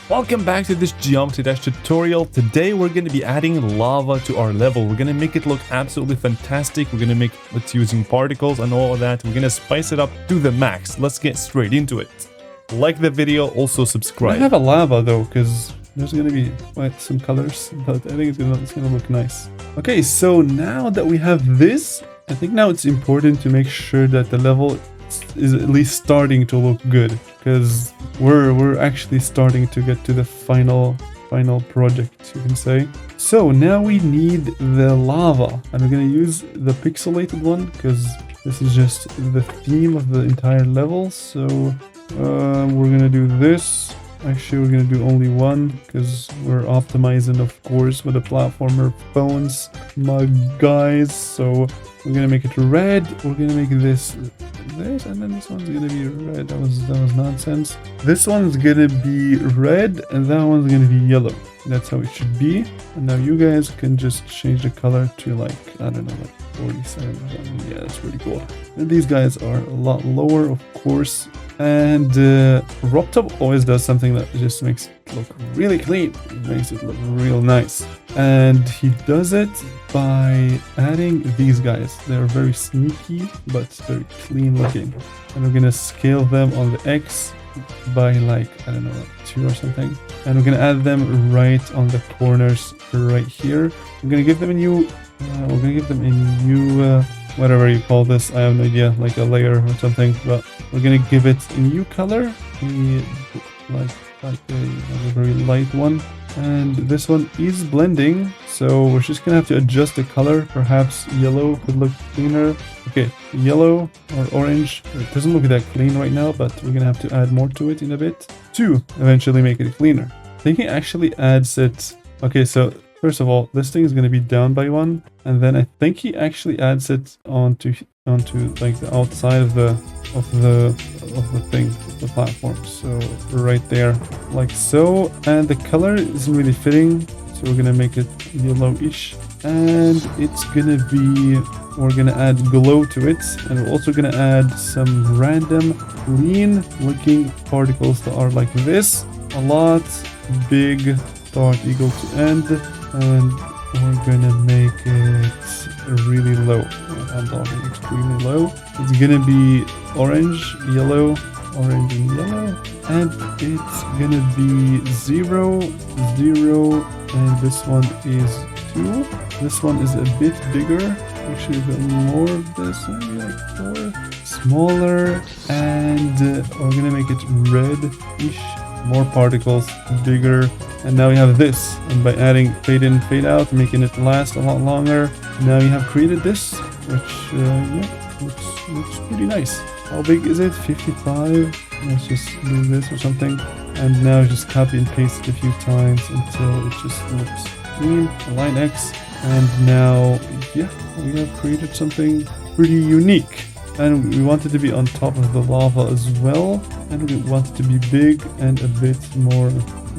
Welcome back to this Geometry Dash tutorial. Today we're going to be adding lava to our level. We're going to make it look absolutely fantastic. We're going to make it using particles and all of that. We're going to spice it up to the max. Let's get straight into it. Like the video, also subscribe. I have a lava though, because there's going to be quite some colors, but I think it's gonna look nice. Okay, so now that we have this, I think now it's important to make sure that the level is at least starting to look good, because we're actually starting to get to the final project, you can say. So now we need the lava, and we're gonna use the pixelated one because this is just the theme of the entire level. So we're gonna do this. Actually, we're gonna do only one because we're optimizing, of course, with the platformer phones, my guys. So we're gonna make it red. We're gonna make this, and then this one's gonna be red. That was nonsense. This one's gonna be red, and that one's gonna be yellow. That's how it should be. And now you guys can just change the color to like, I don't know, like 47 or something. Yeah, that's pretty cool. And these guys are a lot lower, of course. And RobTop always does something that just makes it look really clean. It makes it look real nice. And he does it by adding these guys. They're very sneaky, but very clean looking. And we're gonna scale them on the X by like, I don't know, like 2 or something. And we're gonna add them right on the corners right here. We're gonna give them a new, whatever you call this, I have no idea, like a layer or something, but we're gonna give it a new color, like a very light one. And this one is blending, so we're just gonna have to adjust the color. Perhaps yellow could look cleaner. Okay, yellow or orange. It doesn't look that clean right now, but we're gonna have to add more to it in a bit to eventually make it cleaner. I think it actually adds it. Okay, so first of all, this thing is going to be down by 1, and then I think he actually adds it onto like the outside of the thing, of the platform. So right there, like so. And the color isn't really fitting, so we're gonna make it yellowish, and it's gonna be. We're gonna add glow to it, and we're also gonna add some random clean-looking particles that are like this, a lot, big, start equal to end. And we're gonna make it really low. I'm talking extremely low. It's gonna be orange, yellow, orange and yellow. And it's gonna be 0, 0, and this one is 2. This one is a bit bigger. Actually, a bit more of this, maybe like 4. Smaller, and we're gonna make it red-ish. More particles, bigger. And now we have this, and by adding fade in, fade out, making it last a lot longer, now you have created this, which yeah, looks pretty nice. How big is it? 55. Let's just do this or something, and now just copy and paste it a few times until it just looks clean. Align X, and now yeah, we have created something pretty unique. And we want it to be on top of the lava as well, and we want it to be big and a bit more,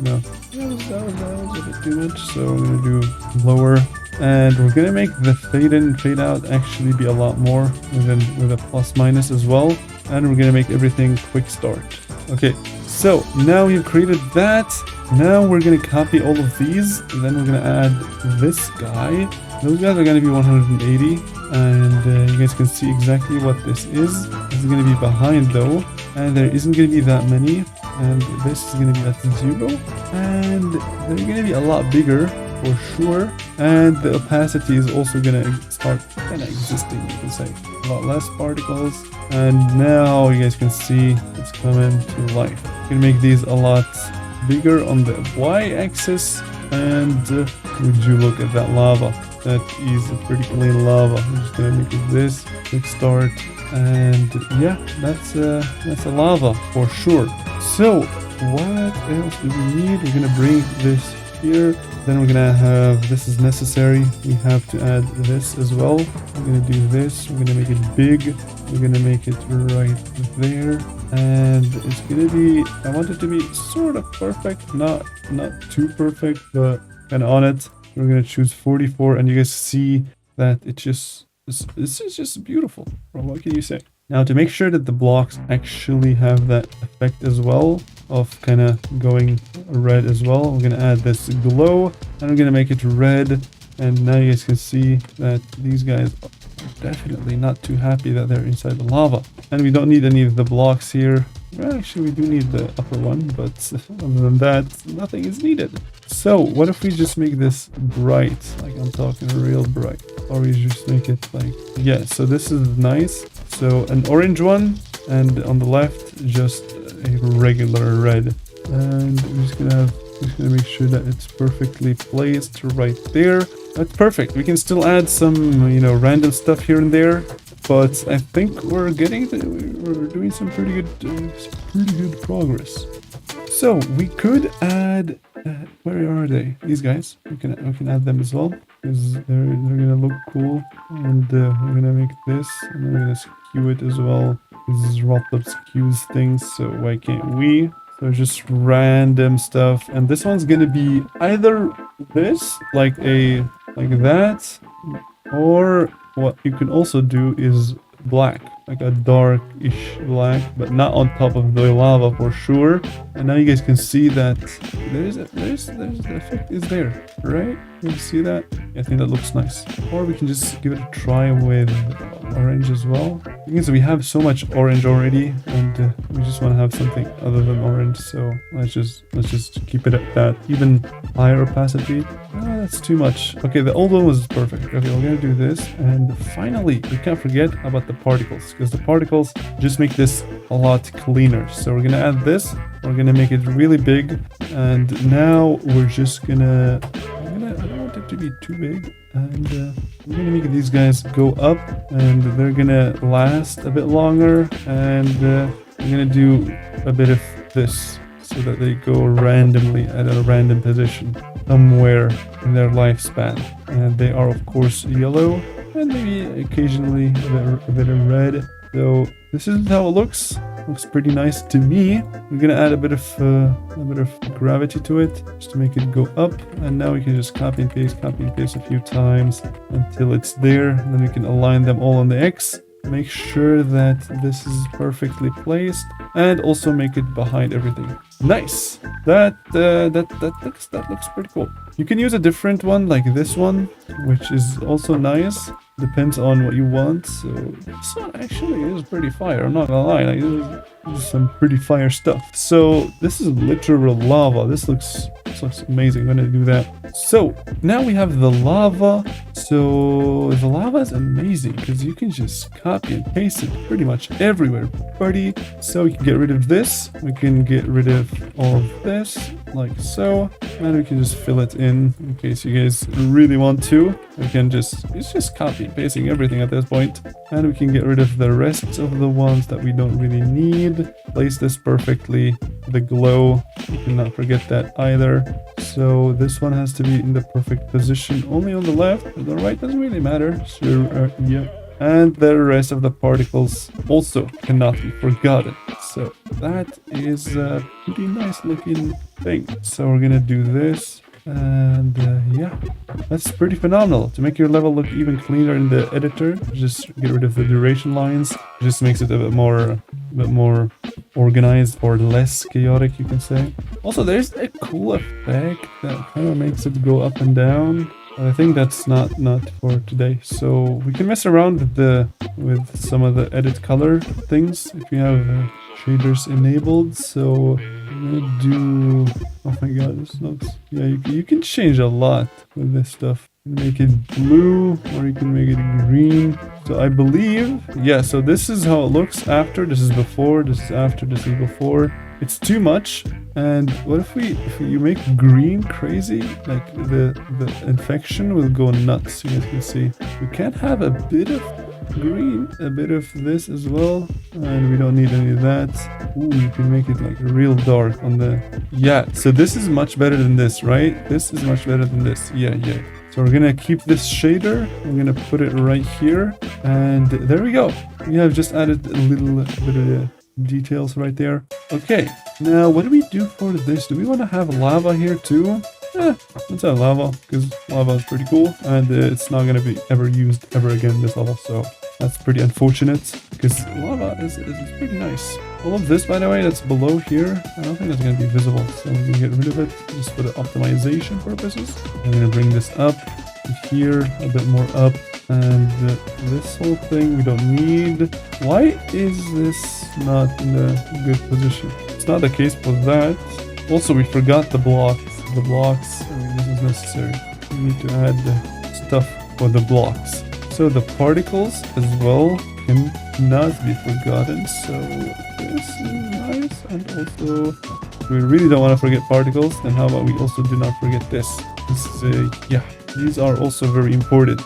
no, that was a bit too much, so we're gonna do lower, and we're gonna make the fade in, fade out actually be a lot more, and then with a plus minus as well, and we're gonna make everything quick start. Okay, so now we've created that. Now we're gonna copy all of these, and then we're gonna add this guy. Those guys are gonna be 180, and you guys can see exactly what this is. This is gonna be behind though, and there isn't gonna be that many, and this is gonna be at 0, and they're gonna be a lot bigger for sure, and the opacity is also gonna start kind of existing, you can say. A lot less particles, and now you guys can see it's coming to life. You can make these a lot bigger on the y-axis, and would you look at that lava? That is a pretty clean lava. I'm just gonna make it this, quick start, and yeah, that's a lava for sure. So what else do we need? We're gonna bring this here, then we're gonna have, this is necessary, we have to add this as well. We're gonna do this, we're gonna make it big, we're gonna make it right there, and it's gonna be, I want it to be sort of perfect, not too perfect, but kind of on it. We're gonna choose 44, and you guys see that it's just beautiful. What can you say? Now, to make sure that the blocks actually have that effect as well, of kind of going red as well. We're gonna add this glow, and we're gonna make it red. And now you guys can see that these guys are definitely not too happy that they're inside the lava. And we don't need any of the blocks here. Well, actually, we do need the upper one, but other than that, nothing is needed. So what if we just make this bright? Like, I'm talking real bright. Or we just make it like, yeah, so this is nice. So an orange one, and on the left, just a regular red. And we're just gonna make sure that it's perfectly placed right there. That's perfect. We can still add some, you know, random stuff here and there, but I think we're doing some pretty good progress. So we could add, where are they? These guys. We can add them as well because they're gonna look cool, and we're gonna make this, and then we're gonna skew it as well. This is Rotlop skews things, so why can't we? So just random stuff, and this one's gonna be either this, like that, or what you can also do is black, like a darkish black, but not on top of the lava for sure. And now you guys can see that the effect is there, right? You see that? I think that looks nice. Or we can just give it a try with orange as well. Because we have so much orange already, and we just want to have something other than orange. So let's just keep it at that even higher opacity. Oh, that's too much. Okay, the old one was perfect. Okay, we're gonna do this, and finally, we can't forget about the particles, because the particles just make this a lot cleaner. So we're gonna add this. We're gonna make it really big, and now we're just gonna. I don't want it to be too big, and we're gonna make these guys go up, and they're gonna last a bit longer, and we're gonna do a bit of this so that they go randomly at a random position somewhere in their lifespan. And they are of course yellow, and maybe occasionally a bit of red. So this is how it looks. Looks pretty nice to me. We're gonna add a bit of gravity to it just to make it go up, and now we can just copy and paste a few times until it's there. And then we can align them all on the X. Make sure that this is perfectly placed, and also make it behind everything. Nice. That looks pretty cool. You can use a different one like this one, which is also nice. Depends on what you want. So this one actually is pretty fire. I'm not gonna lie. Like, this is some pretty fire stuff. So this is literal lava. This looks amazing. I'm gonna do that. So now we have the lava. So the lava is amazing because you can just copy and paste it pretty much everywhere, buddy. So we can get rid of this. We can get rid of all of this, like so, and we can just fill it in case you guys really want to. We can it's just copy and pasting everything at this point, and we can get rid of the rest of the ones that we don't really need. Place this perfectly. The glow, you cannot forget that either. So this one has to be in the perfect position, only on the left. The right doesn't really matter. So yeah. And the rest of the particles also cannot be forgotten. So that is a pretty nice looking thing. So we're gonna do this, and yeah, that's pretty phenomenal. To make your level look even cleaner in the editor, just get rid of the duration lines. It just makes it a bit more organized, or less chaotic, you can say. Also, there's a cool effect that kind of makes it go up and down. I think that's not for today. So we can mess around with some of the edit color things if you have shaders enabled. So I'm gonna do, oh my god, this looks, yeah, you can change a lot with this stuff. You can make it blue, or you can make it green. So I believe, yeah, so this is how it looks after. This is before, this is after, this is before. It's too much. And what if you make green crazy? Like the infection will go nuts. You guys can see. We can have a bit of green, a bit of this as well, and we don't need any of that. Ooh, you can make it like real dark on the, yeah. So this is much better than this, right? This is much better than this. Yeah. So we're gonna keep this shader. I'm gonna put it right here, and there we go. We have just added a little bit of details right there. Okay, now what do we do for this? Do we want to have lava here too? Let's have lava, because lava is pretty cool, and it's not going to be ever used ever again in this level, so that's pretty unfortunate, because lava is pretty nice. All of this, by the way, that's below here, I don't think that's going to be visible. So we're going to get rid of it just for the optimization purposes. I'm going to bring this up here, a bit more up. And this whole thing we don't need. Why is this not in a good position? It's not the case for that. Also, we forgot the blocks. The blocks, I mean, this is necessary. We need to add the stuff for the blocks. So the particles as well cannot be forgotten. So this is nice. And also, if we really don't want to forget particles, then how about we also do not forget this? This is yeah, these are also very important.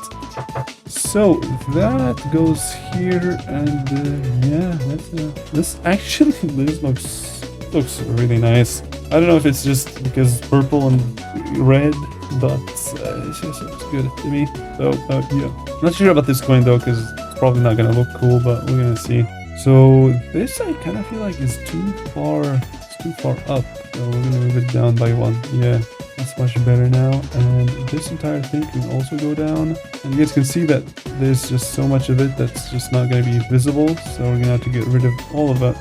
So that goes here, and yeah, this actually this looks really nice. I don't know if it's just because purple and red, but it just looks good to me. So yeah, not sure about this coin though, because it's probably not gonna look cool, but we're gonna see. So this I kind of feel like is too far. It's too far up. So we're gonna move it down by one. Yeah. That's much better now, and this entire thing can also go down, and you guys can see that there's just so much of it that's just not going to be visible, so we're going to have to get rid of all of the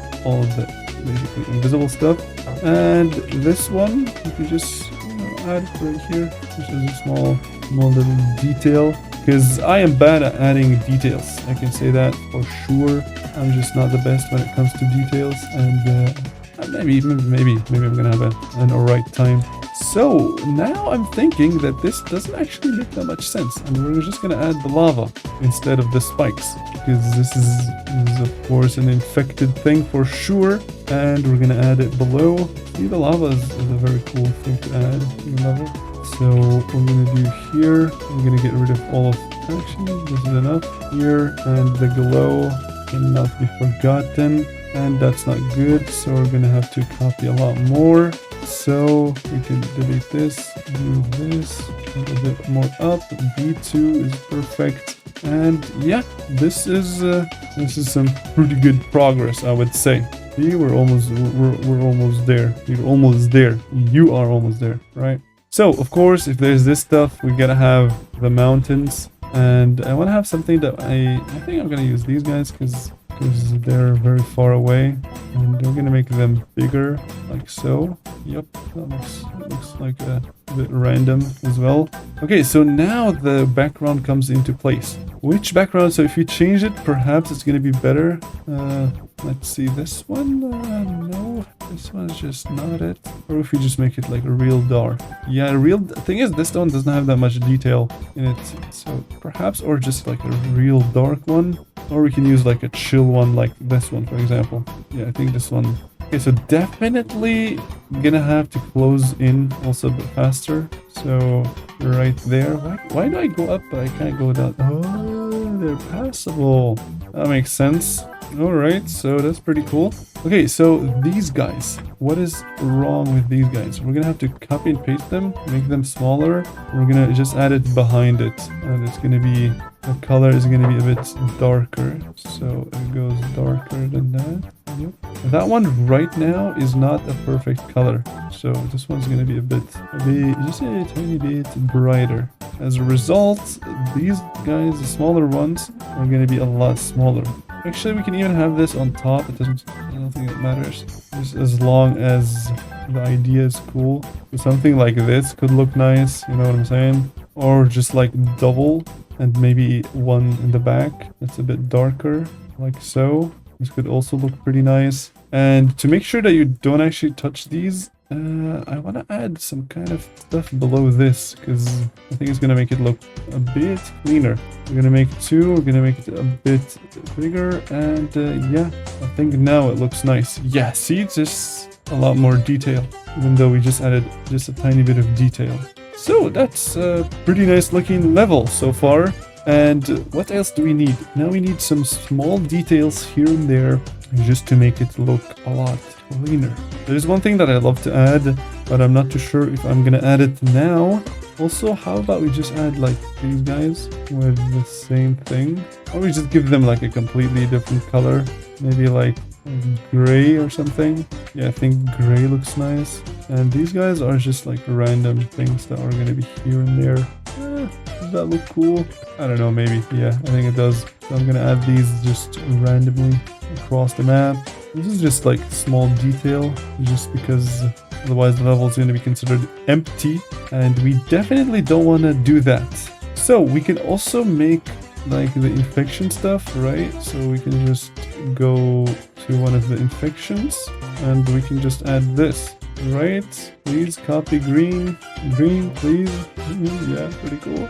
basically invisible stuff. And this one you can just add right here, which is a small little detail, because I am bad at adding details. I can say that for sure. I'm just not the best when it comes to details, and maybe I'm gonna have an alright time. So now I'm thinking that this doesn't actually make that much sense, and we're just gonna add the lava instead of the spikes, because this is of course an infected thing for sure, and we're gonna add it below. See, the lava is a very cool thing to add to your level. So what we're gonna do here, I'm gonna get rid of all of, actually this is enough here, and the glow cannot be forgotten, and that's not good, so we're gonna have to copy a lot more. So we can delete this, move this a little bit more up. B2 is perfect, and yeah, this is some pretty good progress, I would say. See, we're almost there. We're almost there. You are almost there, right? So of course, if there's this stuff, we gotta have the mountains, and I want to have something that I think I'm gonna use these guys because they're very far away, and we're gonna make them bigger like so. Yep, that looks like a bit random as well. Okay, so now the background comes into place. Which background? So if you change it, perhaps it's gonna be better. Let's see, this one, no, this one's just not it. Or if you just make it like a real dark. Yeah, the thing is, this one doesn't have that much detail in it, so perhaps, or just like a real dark one. Or we can use like a chill one like this one, for example. Yeah, I think this one. Okay, so definitely gonna have to close in also a bit faster. So right there. Why do I go up but I can't go down? Oh, they're passable. That makes sense. Alright, so that's pretty cool. Okay, so these guys. What is wrong with these guys? We're gonna have to copy and paste them, make them smaller. We're gonna just add it behind it. And it's gonna be, the color is gonna be a bit darker. So it goes darker than that. Yep. That one right now is not a perfect color. So this one's gonna be just a tiny bit brighter. As a result, these guys, the smaller ones, are gonna be a lot smaller. Actually, we can even have this on top. I don't think it matters. Just as long as the idea is cool. So something like this could look nice, you know what I'm saying? Or just like double, and maybe one in the back that's a bit darker, like so. This could also look pretty nice. And to make sure that you don't actually touch these, I want to add some kind of stuff below this, because I think it's going to make it look a bit cleaner. We're going to make two, we're going to make it a bit bigger, and yeah, I think now it looks nice. Yeah, see, it's just a lot more detail, even though we just added just a tiny bit of detail. So that's a pretty nice looking level so far. And what else do we need? Now we need some small details here and there, just to make it look a lot cleaner. There's one thing that I love to add, but I'm not too sure if I'm gonna add it now. Also, how about we just add like these guys with the same thing? Or we just give them like a completely different color. Maybe like gray or something. Yeah, I think gray looks nice. And these guys are just like random things that are gonna be here and there. Does that look cool? I don't know, maybe. Yeah, I think it does. So I'm gonna add these just randomly across the map. This is just like small detail, just because otherwise the level is going to be considered empty, and we definitely don't want to do that. So we can also make like the infection stuff, right? So we can just go to one of the infections and we can just add this, right? Please copy green, please. Yeah, pretty cool.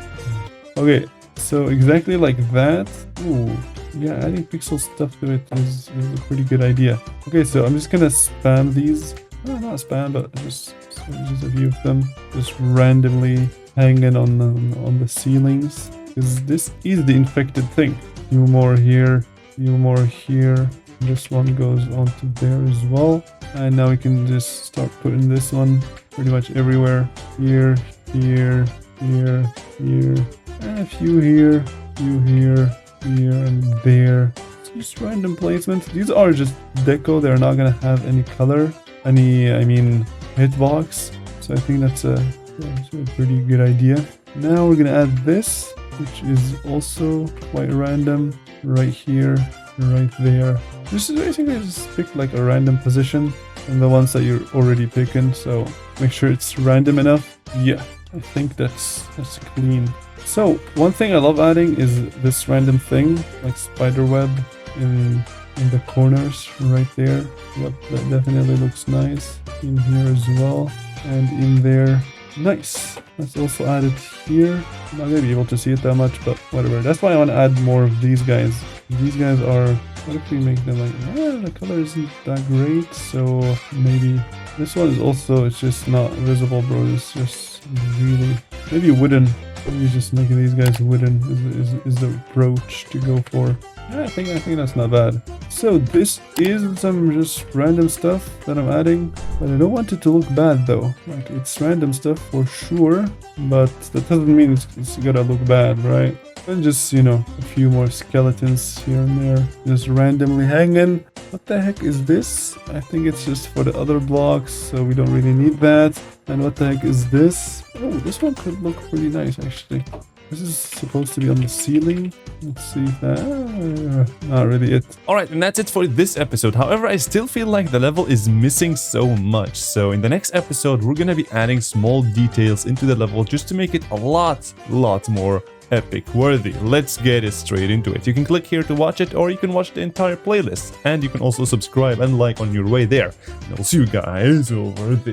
Okay, so exactly like that. Ooh, yeah, adding pixel stuff to it is a pretty good idea. Okay, so I'm just gonna spam these. No, not spam, but just a few of them, just randomly hanging on the ceilings. Because this is the infected thing. Few more here, few more here. This one goes onto there as well. And now we can just start putting this one pretty much everywhere. Here, here, here, here. And a few here, here, and there. It's just random placement. These are just deco. They're not gonna have any color, I mean hitbox. So I think that's a pretty good idea. Now we're gonna add this, which is also quite random, right here, right there. This is basically just pick like a random position and the ones that you're already picking, so make sure it's random enough. Yeah, I think that's clean. So one thing I love adding is this random thing, like spider web in the corners right there. Yep, that definitely looks nice. In here as well, and in there. Nice. Let's also add it here. I'm not gonna be able to see it that much, but whatever. That's why I want to add more of these guys. These guys are, what if we make them like, the color isn't that great, so maybe this one is also, it's just not visible, bro. It's just really, maybe wooden. Maybe just making these guys wooden is the approach to go for. Yeah, I think that's not bad. So this is some just random stuff that I'm adding, but I don't want it to look bad though. Like, it's random stuff for sure, but that doesn't mean it's gonna look bad, right? And just, you know, a few more skeletons here and there, just randomly hanging. What the heck is this? I think it's just for the other blocks, so we don't really need that. And what the heck is this? Oh, this one could look pretty nice actually. This is supposed to be on the ceiling. Let's see if that... not really it. Alright, and that's it for this episode. However, I still feel like the level is missing so much. So in the next episode, we're gonna be adding small details into the level just to make it a lot more epic worthy. Let's get it straight into it. You can click here to watch it, or you can watch the entire playlist. And you can also subscribe and like on your way there. And I'll see you guys over there.